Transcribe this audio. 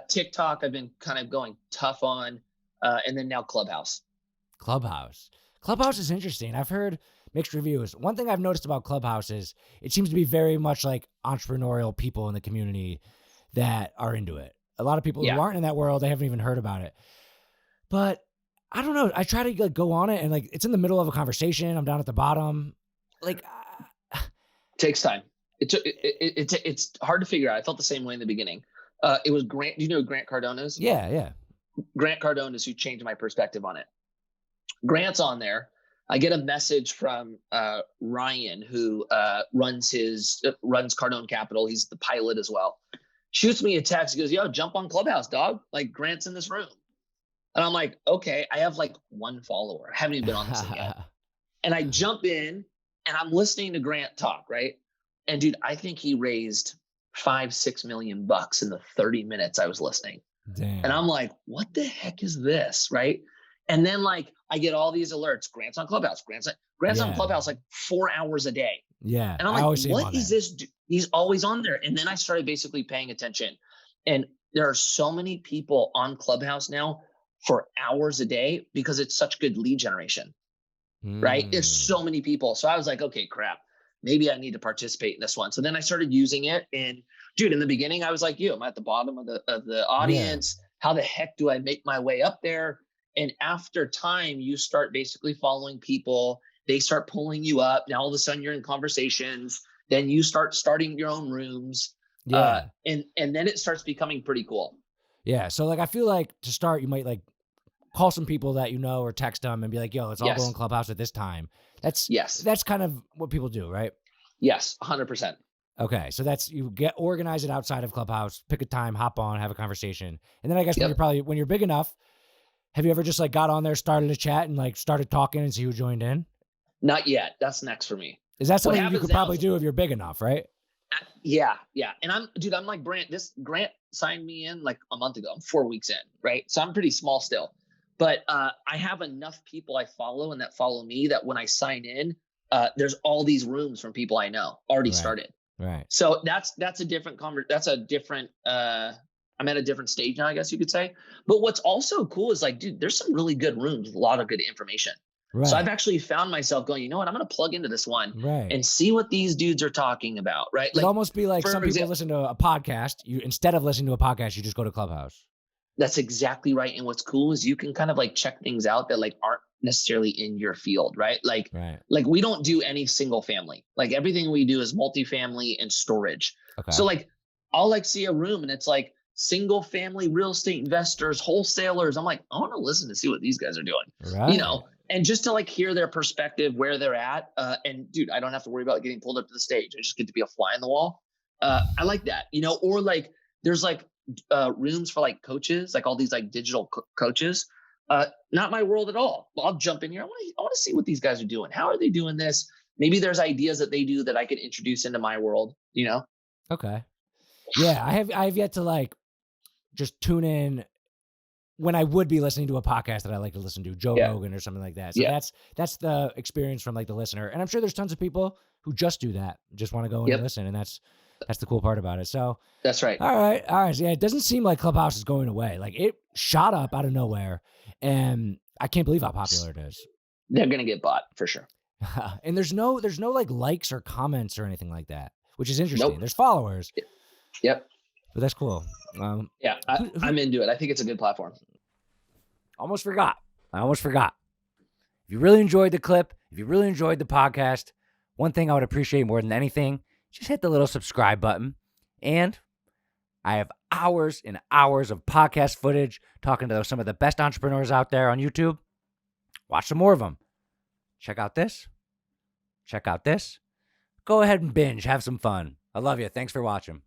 TikTok, I've been kind of going tough on, and then now Clubhouse. Clubhouse is interesting. I've heard mixed reviews. One thing I've noticed about Clubhouse is it seems to be very much like entrepreneurial people in the community that are into it. A lot of people who aren't in that world, they haven't even heard about it. But I don't know. I try to like go on it and like it's in the middle of a conversation. I'm down at the bottom. Like takes time. It's hard to figure out. I felt the same way in the beginning. It was Grant. Do you know who Grant Cardone is? Yeah. Grant Cardone is who changed my perspective on it. Grant's on there. I get a message from Ryan, who runs Cardone Capital. He's the pilot as well. Shoots me a text. He goes, "Yo, jump on Clubhouse, dog. Like Grant's in this room." And I'm like, okay, I have like one follower. I haven't even been on this thing yet. And I jump in and I'm listening to Grant talk, right? And dude, I think he raised $5-6 million in the 30 minutes I was listening. Damn. And I'm like, what the heck is this? Right. And then like I get all these alerts. Grant's on Clubhouse. Grant's on Clubhouse like 4 hours a day. Yeah. And I'm like, what is this? He's always on there. And then I started basically paying attention. And there are so many people on Clubhouse now for hours a day because it's such good lead generation, right? There's so many people. So I was like, okay, crap, maybe I need to participate in this one. So then I started using it. And dude, in the beginning, I was like, I'm at the bottom of the audience. Yeah. How the heck do I make my way up there? And after time, you start basically following people. They start pulling you up. Now, all of a sudden you're in conversations. Then you start starting your own rooms. Yeah. And then it starts becoming pretty cool. Yeah. So like, I feel like to start, you might like call some people that you know or text them and be like, yo, let's all go in Clubhouse at this time. That's kind of what people do, right? Yes. 100%. Okay. So you organize it outside of Clubhouse, pick a time, hop on, have a conversation. And then I guess when you're big enough, have you ever just like got on there, started a chat and like started talking and see who joined in? Not yet. That's next for me. Is that something you could probably do if you're big enough, right? Yeah. And I'm like Grant signed me in like a month ago. I'm 4 weeks in, right? So I'm pretty small still, but I have enough people I follow and that follow me that when I sign in, there's all these rooms from people I know already started. Right. So that's a different I'm at a different stage now, I guess you could say. But what's also cool is like, dude, there's some really good rooms with a lot of good information. Right. So I've actually found myself going, you know what, I'm going to plug into this one and see what these dudes are talking about, right? It'd almost be like some people listen to a podcast. Instead of listening to a podcast, you just go to Clubhouse. That's exactly right. And what's cool is you can kind of like check things out that like aren't necessarily in your field, right? Like we don't do any single family. Like everything we do is multifamily and storage. Okay. So like I'll like see a room and it's like single family real estate investors, wholesalers. I'm like, I want to listen to see what these guys are doing, you know? And just to like hear their perspective, where they're at. And dude, I don't have to worry about getting pulled up to the stage. I just get to be a fly on the wall. I like that, you know, or like there's like rooms for like coaches, like all these like digital coaches. Not my world at all. I'll jump in here. I want to see what these guys are doing. How are they doing this? Maybe there's ideas that they do that I could introduce into my world, you know? Okay. Yeah. I have yet to like just tune in when I would be listening to a podcast that I like to listen to, Joe Rogan or something like that. So that's the experience from like the listener. And I'm sure there's tons of people who just do that, just want to go in and listen. And that's the cool part about it. So that's right. All right. So, yeah, it doesn't seem like Clubhouse is going away. Like it shot up out of nowhere, and I can't believe how popular it is. They're gonna get bought for sure. And there's no like likes or comments or anything like that, which is interesting. Nope. There's followers. Yep. But that's cool. I'm into it. I think it's a good platform. I almost forgot. If you really enjoyed the clip, if you really enjoyed the podcast, one thing I would appreciate more than anything, just hit the little subscribe button. And I have hours and hours of podcast footage talking to some of the best entrepreneurs out there on YouTube. Watch some more of them. Check out this. Go ahead and binge. Have some fun. I love you. Thanks for watching.